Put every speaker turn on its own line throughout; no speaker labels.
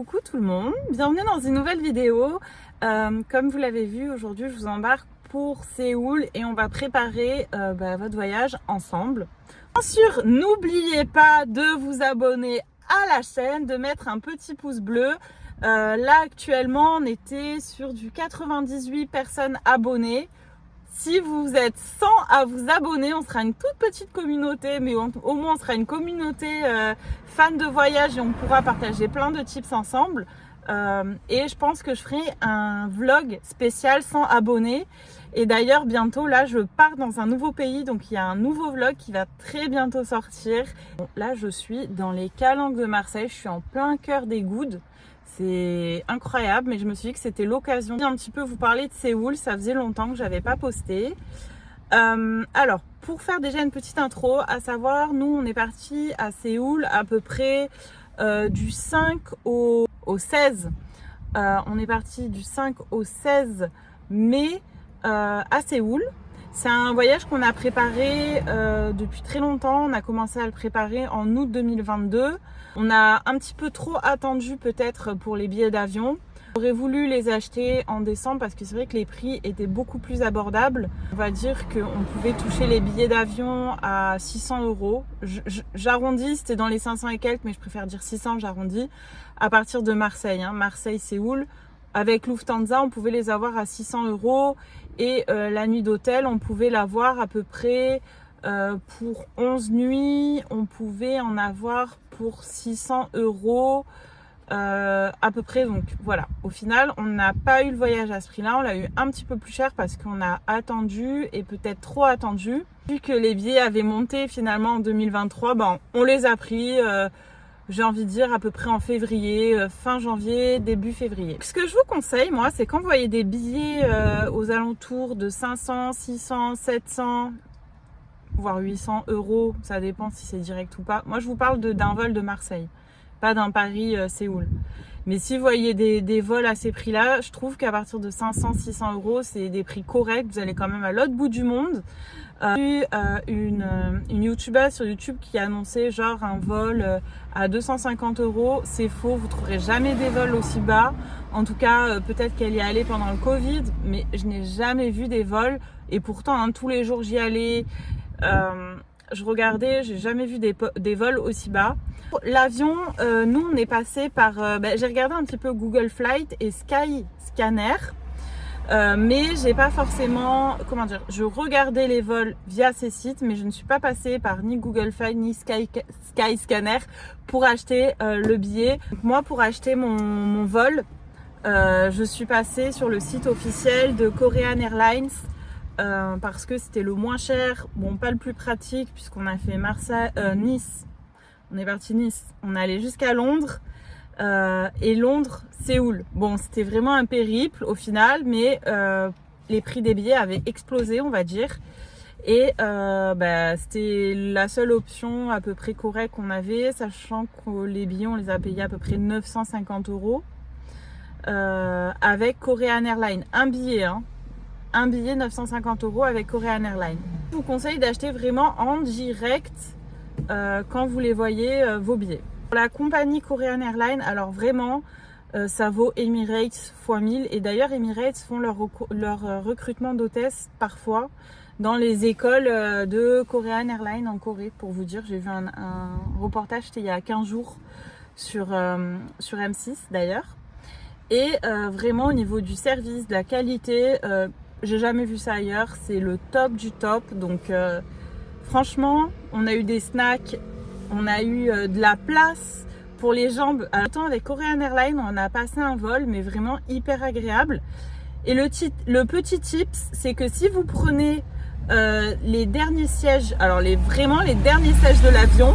coucou tout le monde, bienvenue dans une nouvelle vidéo. Comme vous l'avez vu, aujourd'hui je vous embarque pour Séoul et on va préparer votre voyage ensemble. Bien sûr, n'oubliez pas de vous abonner à la chaîne, de mettre un petit pouce bleu. Là actuellement on était sur du 98 personnes abonnées. Si vous êtes 100 à vous abonner, on sera une toute petite communauté, mais au moins on sera une communauté fan de voyage et on pourra partager plein de tips ensemble. Et je pense que je ferai un vlog spécial 100 abonnés. Et d'ailleurs, bientôt, là, je pars dans un nouveau pays, donc il y a un nouveau vlog qui va très bientôt sortir. Bon, là, je suis dans les calanques de Marseille, je suis en plein cœur des Goudes. C'est incroyable, mais je me suis dit que c'était l'occasion d'un petit peu vous parler de Séoul. Ça faisait longtemps que j'avais pas posté. Alors, pour faire déjà une petite intro, à savoir, nous, on est parti à Séoul à peu près du 5 au 16. On est parti du 5 au 16 mai à Séoul. C'est un voyage qu'on a préparé depuis très longtemps. On a commencé à le préparer en août 2022. On a un petit peu trop attendu peut-être pour les billets d'avion. J'aurais voulu les acheter en décembre parce que c'est vrai que les prix étaient beaucoup plus abordables. On va dire qu'on pouvait toucher les billets d'avion à 600 €. J'arrondis, c'était dans les 500 et quelques, mais je préfère dire 600, j'arrondis. À partir de Marseille, Marseille-Séoul. Avec Lufthansa, on pouvait les avoir à 600 € et la nuit d'hôtel, on pouvait l'avoir à peu près pour 11 nuits. On pouvait en avoir pour 600 € à peu près. Donc voilà, au final, on n'a pas eu le voyage à ce prix-là. On l'a eu un petit peu plus cher parce qu'on a attendu et peut-être trop attendu. Vu que les billets avaient monté finalement en 2023, on les a pris. J'ai envie de dire à peu près en février, fin janvier, début février. Ce que je vous conseille, moi, c'est quand vous voyez des billets aux alentours de 500, 600, 700, voire 800 €, ça dépend si c'est direct ou pas. Moi, je vous parle d'un vol de Marseille, pas d'un Paris-Séoul. Mais si vous voyez des vols à ces prix-là, je trouve qu'à partir de 500, 600 €, c'est des prix corrects. Vous allez quand même à l'autre bout du monde. J'ai eu une youtubeuse sur YouTube qui a annoncé genre un vol à 250 €. C'est faux, vous trouverez jamais des vols aussi bas. En tout cas, peut-être qu'elle y est allée pendant le Covid, mais je n'ai jamais vu des vols. Et pourtant, tous les jours j'y allais, je regardais, j'ai jamais vu des vols aussi bas. L'avion, nous on est passé par, j'ai regardé un petit peu Google Flight et Skyscanner. Mais j'ai pas forcément, je regardais les vols via ces sites, mais je ne suis pas passée par ni Google Flight ni Skyscanner pour acheter le billet. Donc moi, pour acheter mon vol, je suis passée sur le site officiel de Korean Airlines parce que c'était le moins cher, bon pas le plus pratique puisqu'on a fait Nice, on est parti Nice, on est allé jusqu'à Londres. Et Londres, Séoul. Bon, c'était vraiment un périple au final, mais les prix des billets avaient explosé, on va dire. Et c'était la seule option à peu près correcte qu'on avait, sachant que les billets, on les a payés à peu près 950 € avec Korean Airlines. Un billet 950 € avec Korean Airlines. Je vous conseille d'acheter vraiment en direct quand vous les voyez vos billets. Pour la compagnie Korean Airlines, alors vraiment, ça vaut Emirates x 1000. Et d'ailleurs, Emirates font leur recrutement d'hôtesses parfois dans les écoles de Korean Airlines en Corée. Pour vous dire, j'ai vu un reportage, c'était il y a 15 jours sur M6 d'ailleurs. Et vraiment, au niveau du service, de la qualité, j'ai jamais vu ça ailleurs. C'est le top du top. Donc franchement, on a eu des snacks. On a eu de la place pour les jambes. Attends, avec Korean Airlines, on a passé un vol, mais vraiment hyper agréable. Et le petit tips, c'est que si vous prenez les derniers sièges, alors vraiment les derniers sièges de l'avion,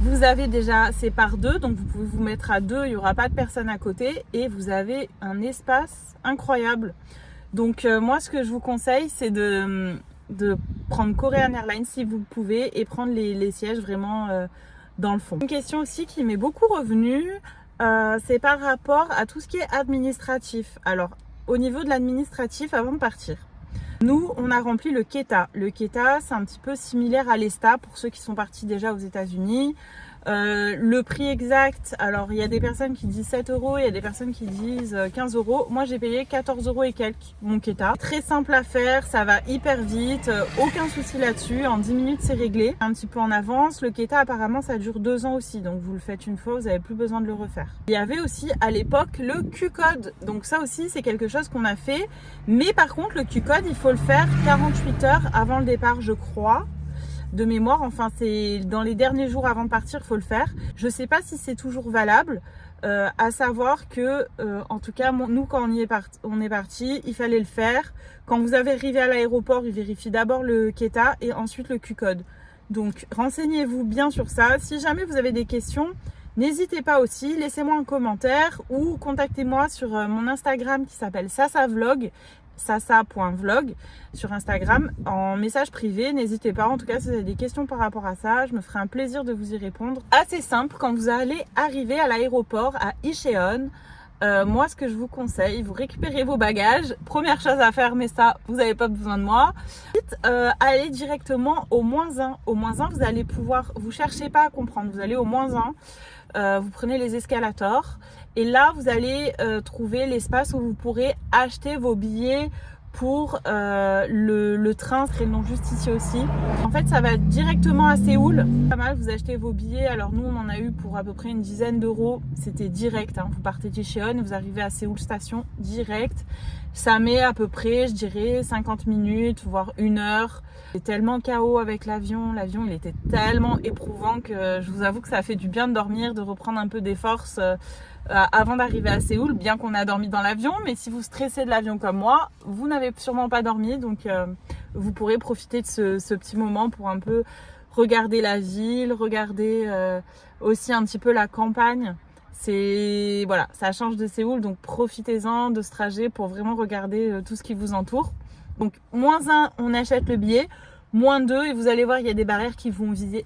vous avez déjà, c'est par deux, donc vous pouvez vous mettre à deux, il n'y aura pas de personne à côté et vous avez un espace incroyable. Donc moi, ce que je vous conseille, c'est de prendre Korean Airlines si vous pouvez et prendre les sièges vraiment dans le fond. Une question aussi qui m'est beaucoup revenue, c'est par rapport à tout ce qui est administratif. Alors, au niveau de l'administratif, avant de partir, nous, on a rempli le KETA. Le KETA, c'est un petit peu similaire à l'ESTA pour ceux qui sont partis déjà aux États-Unis. Le prix exact, alors il y a des personnes qui disent 7 euros, il y a des personnes qui disent 15 euros. Moi j'ai payé 14 euros et quelques mon Keta. Très simple à faire, ça va hyper vite, aucun souci là-dessus. En 10 minutes c'est réglé. Un petit peu en avance, le Keta apparemment ça dure 2 ans aussi, donc vous le faites une fois, vous n'avez plus besoin de le refaire. Il y avait aussi à l'époque le Q-code, donc ça aussi c'est quelque chose qu'on a fait. Mais par contre le Q-code il faut le faire 48 heures avant le départ je crois. De mémoire, enfin c'est dans les derniers jours avant de partir, il faut le faire. Je sais pas si c'est toujours valable, à savoir que en tout cas nous quand on est parti, il fallait le faire. Quand vous avez arrivé à l'aéroport, il vérifie d'abord le Keta et ensuite le Q-code. Donc renseignez-vous bien sur ça. Si jamais vous avez des questions, n'hésitez pas aussi, laissez-moi un commentaire ou contactez-moi sur mon Instagram qui s'appelle sasa.vlog. Sasa.vlog sur Instagram en message privé. N'hésitez pas, en tout cas si vous avez des questions par rapport à ça, je me ferai un plaisir de vous y répondre. Assez simple, quand vous allez arriver à l'aéroport à Incheon, moi ce que je vous conseille, vous récupérez vos bagages, première chose à faire, mais ça vous n'avez pas besoin de moi. Ensuite, allez directement au -1. Au -1 vous allez pouvoir, vous cherchez pas à comprendre, vous allez au -1, vous prenez les escalators et là vous allez trouver l'espace où vous pourrez acheter vos billets pour le train, c'est le nom juste ici aussi. En fait ça va directement à Séoul. Pas mal, vous achetez vos billets, alors nous on en a eu pour à peu près une dizaine d'euros, c'était direct, hein. Vous partez d'Incheon et vous arrivez à Séoul station direct. Ça met à peu près, je dirais, 50 minutes, voire 1 heure. C'est tellement chaos avec l'avion. L'avion, il était tellement éprouvant que je vous avoue que ça a fait du bien de dormir, de reprendre un peu des forces avant d'arriver à Séoul, bien qu'on a dormi dans l'avion. Mais si vous stressez de l'avion comme moi, vous n'avez sûrement pas dormi. Donc, vous pourrez profiter de ce petit moment pour un peu regarder la ville, regarder aussi un petit peu la campagne. C'est voilà, ça change de Séoul, donc profitez-en de ce trajet pour vraiment regarder tout ce qui vous entoure. Donc -1, on achète le billet, -2 et vous allez voir, il y a des barrières qui vont viser,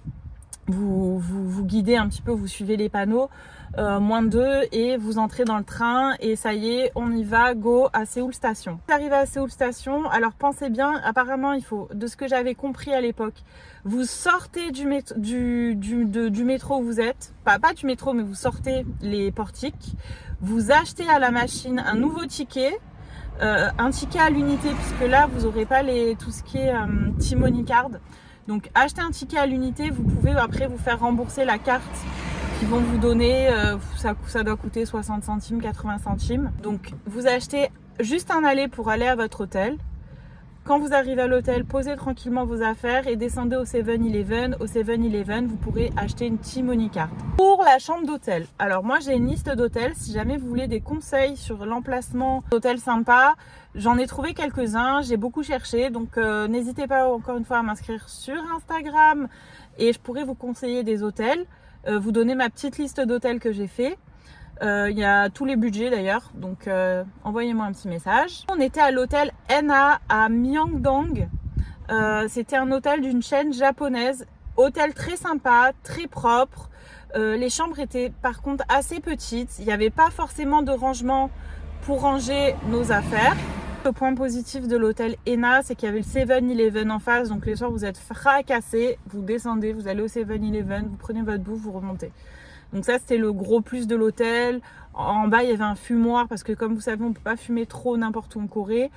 vous guider un petit peu, vous suivez les panneaux. -2 et vous entrez dans le train et ça y est, on y va, go à Séoul station. Vous arrivez à Séoul station, alors pensez bien, apparemment il faut, de ce que j'avais compris à l'époque, vous sortez du métro où vous êtes, pas du métro mais vous sortez les portiques, vous achetez à la machine un nouveau ticket, un ticket à l'unité puisque là vous n'aurez pas tout ce qui est T-Money Card. Donc achetez un ticket à l'unité, vous pouvez après vous faire rembourser la carte qu'ils vont vous donner, ça doit coûter 60 centimes, 80 centimes. Donc vous achetez juste un aller pour aller à votre hôtel. Quand vous arrivez à l'hôtel, posez tranquillement vos affaires et descendez au 7-Eleven. Au 7-Eleven, vous pourrez acheter une T-Money Card. Pour la chambre d'hôtel, alors moi j'ai une liste d'hôtels. Si jamais vous voulez des conseils sur l'emplacement d'hôtels sympas, j'en ai trouvé quelques-uns, j'ai beaucoup cherché. Donc n'hésitez pas encore une fois à m'inscrire sur Instagram et je pourrai vous conseiller des hôtels. Vous donner ma petite liste d'hôtels que j'ai fait. Il y a tous les budgets d'ailleurs, donc envoyez-moi un petit message. On était à l'hôtel NA à Myeongdong. C'était un hôtel d'une chaîne japonaise. Hôtel très sympa, très propre. Les chambres étaient par contre assez petites. Il n'y avait pas forcément de rangement pour ranger nos affaires. Le point positif de l'hôtel ENA, c'est qu'il y avait le 7-Eleven en face. Donc les soirs, vous êtes fracassés, vous descendez, vous allez au 7-Eleven, vous prenez votre bouffe, vous remontez. Donc ça, c'était le gros plus de l'hôtel. En bas, il y avait un fumoir parce que comme vous savez, on ne peut pas fumer trop n'importe où en Corée.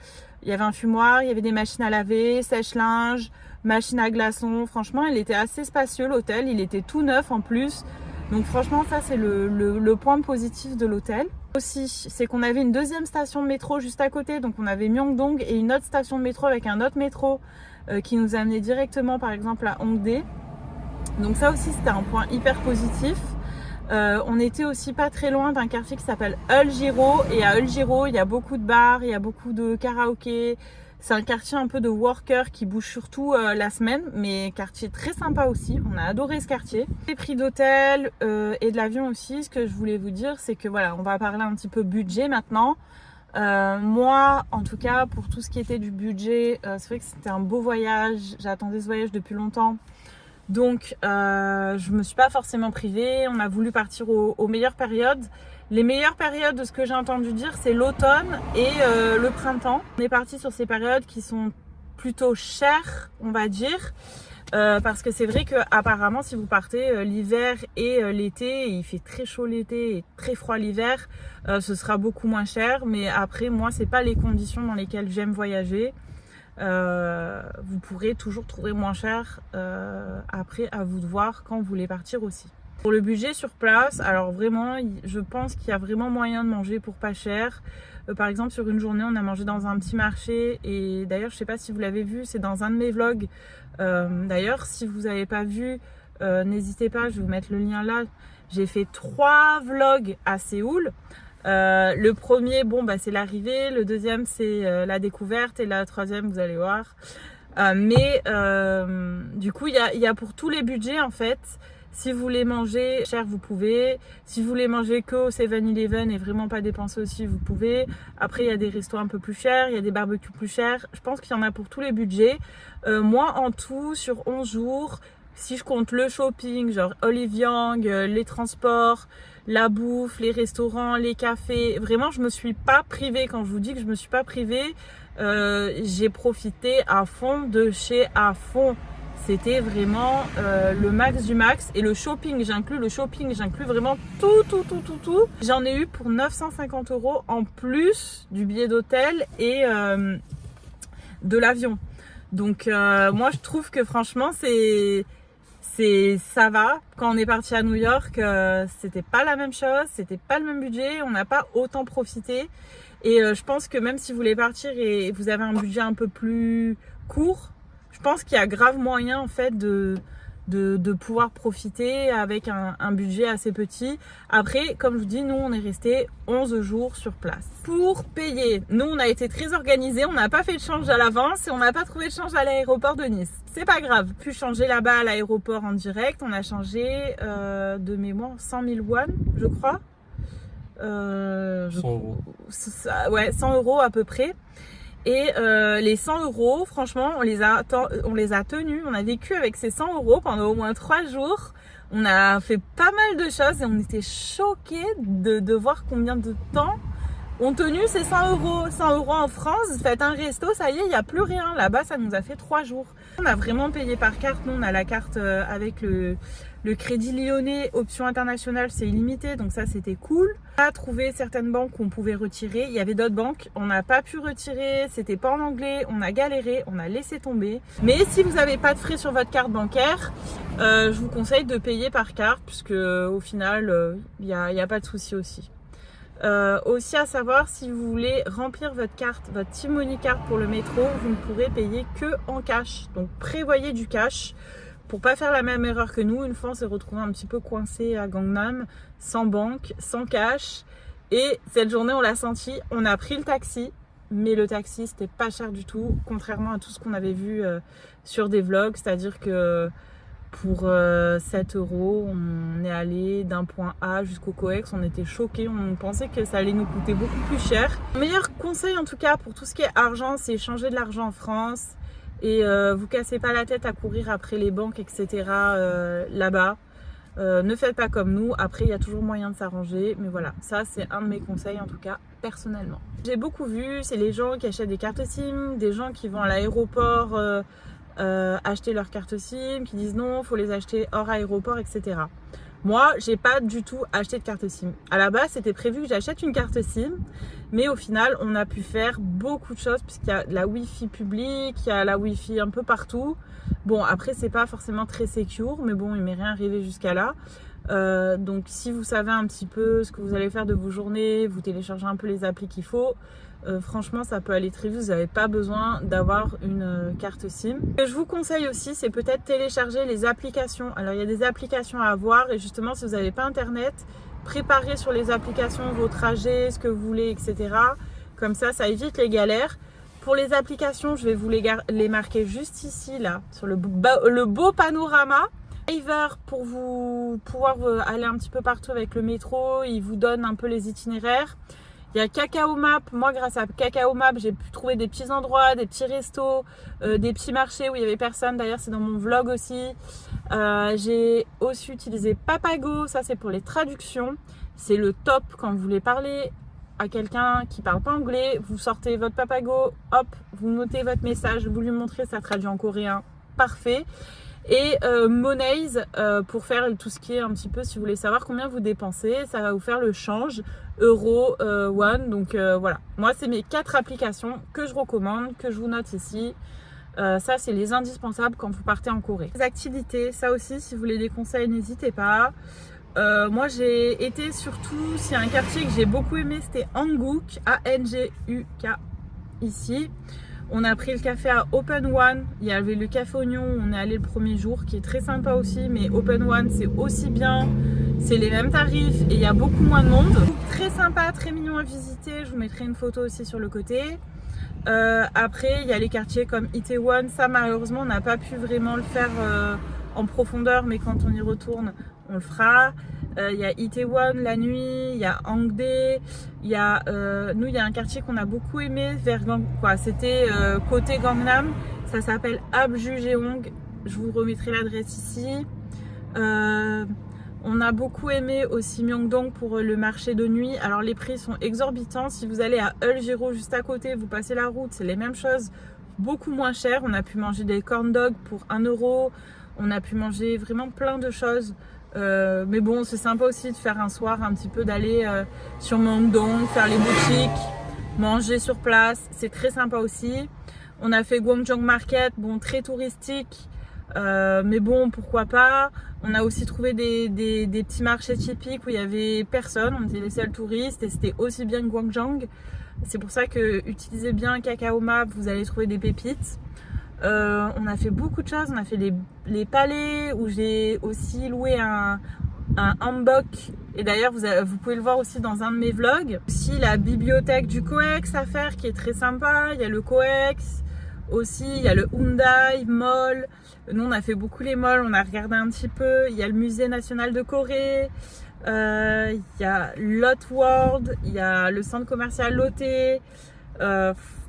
Il y avait un fumoir, il y avait des machines à laver, sèche-linge, machine à glaçons. Franchement, il était assez spacieux l'hôtel. Il était tout neuf en plus. Donc franchement, ça, c'est le point positif de l'hôtel. Aussi, c'est qu'on avait une deuxième station de métro juste à côté. Donc on avait Myeongdong et une autre station de métro avec un autre métro qui nous amenait directement par exemple à Hongdae. Donc ça aussi, c'était un point hyper positif. On était aussi pas très loin d'un quartier qui s'appelle Uljiro et à Uljiro il y a beaucoup de bars, il y a beaucoup de karaokés. C'est un quartier un peu de workers qui bouge surtout la semaine, mais quartier très sympa aussi. On a adoré ce quartier. Les prix d'hôtel et de l'avion aussi, ce que je voulais vous dire, c'est que voilà, on va parler un petit peu budget maintenant. Moi, en tout cas, pour tout ce qui était du budget, c'est vrai que c'était un beau voyage. J'attendais ce voyage depuis longtemps. Donc, je me suis pas forcément privée. On a voulu partir aux meilleures périodes. Les meilleures périodes, de ce que j'ai entendu dire, c'est l'automne et le printemps. On est parti sur ces périodes qui sont plutôt chères, on va dire. Parce que c'est vrai que apparemment si vous partez l'hiver et l'été, il fait très chaud l'été et très froid l'hiver, ce sera beaucoup moins cher. Mais après moi c'est pas les conditions dans lesquelles j'aime voyager. Vous pourrez toujours trouver moins cher. Après à vous de voir quand vous voulez partir aussi. Pour le budget sur place, alors vraiment je pense qu'il y a vraiment moyen de manger pour pas cher. Par exemple sur une journée on a mangé dans un petit marché et d'ailleurs je sais pas si vous l'avez vu, c'est dans un de mes vlogs. D'ailleurs si vous n'avez pas vu, n'hésitez pas, je vais vous mettre le lien là. J'ai fait 3 vlogs à Séoul. Le premier c'est l'arrivée, le deuxième c'est la découverte et la troisième vous allez voir. Du coup il y a pour tous les budgets en fait. Si vous voulez manger cher, vous pouvez. Si vous voulez manger que au 7-Eleven et vraiment pas dépenser aussi, vous pouvez. Après, il y a des restos un peu plus chers, il y a des barbecues plus chers. Je pense qu'il y en a pour tous les budgets. Moi, en tout, sur 11 jours, si je compte le shopping, genre Olive Young, les transports, la bouffe, les restaurants, les cafés, vraiment, je me suis pas privée. Quand je vous dis que je me suis pas privée, j'ai profité à fond de chez à fond. C'était vraiment le max du max. Et le shopping, j'inclus vraiment tout. J'en ai eu pour 950 € en plus du billet d'hôtel et de l'avion. Donc moi je trouve que franchement ça va. Quand on est parti à New York, c'était pas la même chose, c'était pas le même budget, on n'a pas autant profité. Et je pense que même si vous voulez partir et vous avez un budget un peu plus court, je pense qu'il y a grave moyen en fait de pouvoir profiter avec un budget assez petit. Après, comme je vous dis, nous on est resté 11 jours sur place. Pour payer, nous on a été très organisés, on n'a pas fait de change à l'avance et on n'a pas trouvé de change à l'aéroport de Nice. C'est pas grave, pu changer là-bas à l'aéroport en direct. On a changé de mémoire 100 000 won, je crois. 100 €. Ouais, 100 € à peu près. Et les 100 €, franchement, on les a tenus. On a vécu avec ces 100 € pendant au moins 3 jours. On a fait pas mal de choses et on était choqués de voir combien de temps ont tenu ces 100 €. 100 € en France, faites un resto, ça y est, il n'y a plus rien. Là-bas, ça nous a fait 3 jours. On a vraiment payé par carte. Nous, on a la carte avec le Crédit Lyonnais, option internationale, c'est illimité, donc ça c'était cool. On a trouvé certaines banques où on pouvait retirer, il y avait d'autres banques, on n'a pas pu retirer, c'était pas en anglais, on a galéré, on a laissé tomber. Mais si vous n'avez pas de frais sur votre carte bancaire, je vous conseille de payer par carte, puisque au final, il n'y a pas de souci aussi. Aussi à savoir, si vous voulez remplir votre carte, votre T-Money card pour le métro, vous ne pourrez payer que en cash, donc prévoyez du cash. Pour pas faire la même erreur que nous, une fois on s'est retrouvé un petit peu coincé à Gangnam, sans banque, sans cash. Et cette journée on l'a senti, on a pris le taxi, mais le taxi c'était pas cher du tout, contrairement à tout ce qu'on avait vu sur des vlogs. C'est-à-dire que pour 7 €, on est allé d'un point A jusqu'au COEX, on était choqués, on pensait que ça allait nous coûter beaucoup plus cher. Le meilleur conseil en tout cas pour tout ce qui est argent, c'est changer de l'argent en France. Et vous cassez pas la tête à courir après les banques, etc. Là-bas. Ne faites pas comme nous. Après, il y a toujours moyen de s'arranger. Mais voilà, ça c'est un de mes conseils en tout cas, personnellement. J'ai beaucoup vu, c'est les gens qui achètent des cartes SIM, des gens qui vont à l'aéroport acheter leurs cartes SIM, qui disent non, il faut les acheter hors aéroport, etc. Moi, j'ai pas du tout acheté de carte SIM. À la base, c'était prévu que j'achète une carte SIM, mais au final, on a pu faire beaucoup de choses puisqu'il y a la Wi-Fi publique, il y a la Wi-Fi un peu partout. Bon, après, c'est pas forcément très secure, mais bon, il m'est rien arrivé jusqu'à là. Donc, si vous savez un petit peu ce que vous allez faire de vos journées, vous téléchargez un peu les applis qu'il faut. Franchement, ça peut aller très vite. Vous n'avez pas besoin d'avoir une carte SIM. Ce que je vous conseille aussi, c'est peut-être télécharger les applications. Alors, il y a des applications à avoir et justement, si vous n'avez pas internet, préparez sur les applications vos trajets, ce que vous voulez, etc. Comme ça évite les galères. Pour les applications, je vais vous les marquer juste ici, là, sur le beau panorama. Driver, pour vous pouvoir aller un petit peu partout avec le métro, il vous donne un peu les itinéraires. Il y a Kakao Map. Moi, grâce à Kakao Map, j'ai pu trouver des petits endroits, des petits restos, des petits marchés où il n'y avait personne. D'ailleurs, c'est dans mon vlog aussi. J'ai aussi utilisé Papago. Ça, c'est pour les traductions. C'est le top quand vous voulez parler à quelqu'un qui parle pas anglais. Vous sortez votre Papago, hop, vous notez votre message, vous lui montrez, ça traduit en coréen. Parfait. Et Money's pour faire tout ce qui est un petit peu, si vous voulez savoir combien vous dépensez, ça va vous faire le change euro one. Donc voilà, moi c'est mes 4 applications que je recommande, que je vous note ici. Ça c'est les indispensables quand vous partez en Corée. Les activités, ça aussi si vous voulez des conseils n'hésitez pas. Moi j'ai été surtout, s'il y a un quartier que j'ai beaucoup aimé, c'était Hanguk, A-N-G-U-K ici. On a pris le café à Open One, il y avait le café oignon, on est allé le premier jour qui est très sympa aussi, mais Open One c'est aussi bien, c'est les mêmes tarifs et il y a beaucoup moins de monde. Très sympa, très mignon à visiter, je vous mettrai une photo aussi sur le côté. Après il y a les quartiers comme Itaewon, ça malheureusement on n'a pas pu vraiment le faire en profondeur, mais quand on y retourne on le fera. Il y a Itaewon la nuit, il y a Hangdae, il y a nous il y a un quartier qu'on a beaucoup aimé vers c'était côté Gangnam, ça s'appelle Abjujeong, je vous remettrai l'adresse ici. On a beaucoup aimé aussi Myeongdong pour le marché de nuit. Alors les prix sont exorbitants, si vous allez à Eulgiro juste à côté, vous passez la route, c'est les mêmes choses, beaucoup moins cher. On a pu manger des corn dogs pour 1 euro, on a pu manger vraiment plein de choses. Mais bon, c'est sympa aussi de faire un soir un petit peu, d'aller sur Myeongdong, faire les boutiques, manger sur place, c'est très sympa aussi. On a fait Gwangjong Market, bon très touristique, mais bon pourquoi pas. On a aussi trouvé des petits marchés typiques où il y avait personne, on était les seuls touristes et c'était aussi bien que Gwangjong. C'est pour ça que utilisez bien Kakao Map, vous allez trouver des pépites. On a fait beaucoup de choses, on a fait les palais où j'ai aussi loué un hanbok et d'ailleurs vous pouvez le voir aussi dans un de mes vlogs. Aussi la bibliothèque du COEX à faire qui est très sympa, il y a le COEX aussi, il y a le Hyundai Mall. Nous on a fait beaucoup les malls, on a regardé un petit peu, il y a le musée national de Corée, il y a Lotte World, il y a le centre commercial Lotte,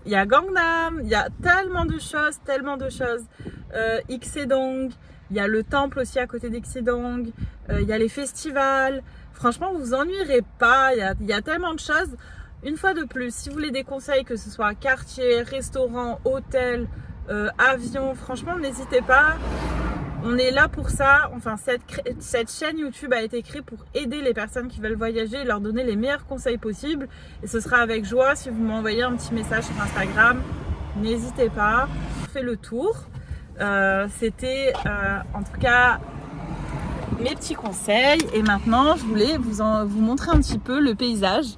il y a Gangnam, il y a tellement de choses, Iksedong, il y a le temple aussi à côté d'Iksedong, il y a les festivals. Franchement, vous vous ennuierez pas, il y a tellement de choses. Une fois de plus, si vous voulez des conseils, que ce soit quartier, restaurant, hôtel, avion, franchement, n'hésitez pas. On est là pour ça. Enfin, cette chaîne YouTube a été créée pour aider les personnes qui veulent voyager et leur donner les meilleurs conseils possibles. Et ce sera avec joie si vous m'envoyez un petit message sur Instagram. N'hésitez pas. On fait le tour. C'était en tout cas mes petits conseils. Et maintenant, je voulais vous montrer un petit peu le paysage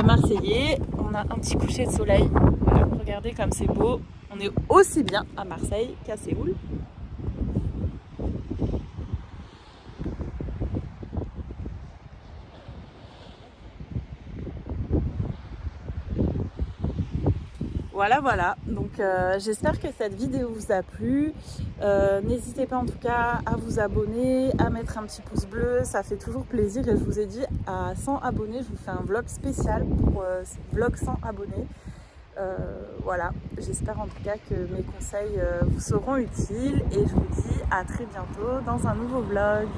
marseillais. On a un petit coucher de soleil. Voilà, regardez comme c'est beau. On est aussi bien à Marseille qu'à Séoul. Voilà, donc j'espère que cette vidéo vous a plu. N'hésitez pas en tout cas à vous abonner, à mettre un petit pouce bleu, ça fait toujours plaisir. Et je vous ai dit, à 100 abonnés, je vous fais un vlog spécial pour vlog 100 abonnés. Voilà, j'espère en tout cas que mes conseils vous seront utiles et je vous dis à très bientôt dans un nouveau vlog.